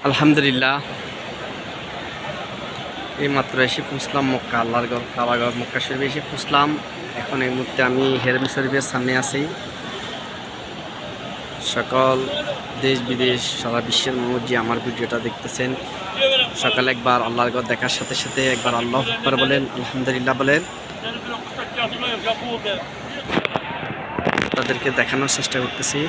আলহামদুলিল্লাহ, এইমাত্র এসে পৌঁছলাম মক্কা, আল্লাহর ঘর কাবাগর মক্কা শরীফে এসে পৌঁছলাম। এখন এই মুহূর্তে আমি হেরেম শরীফের সামনে আছি। সকল দেশ বিদেশ সারা বিশ্বের মানুষ যে আমার ভিডিওটা দেখতেছেন, সকালে একবার আল্লাহর ঘর দেখার সাথে সাথে একবার আল্লাহু আকবার বলেন, আলহামদুলিল্লাহ বলেন। তাদেরকে দেখানোর চেষ্টা করতেছি।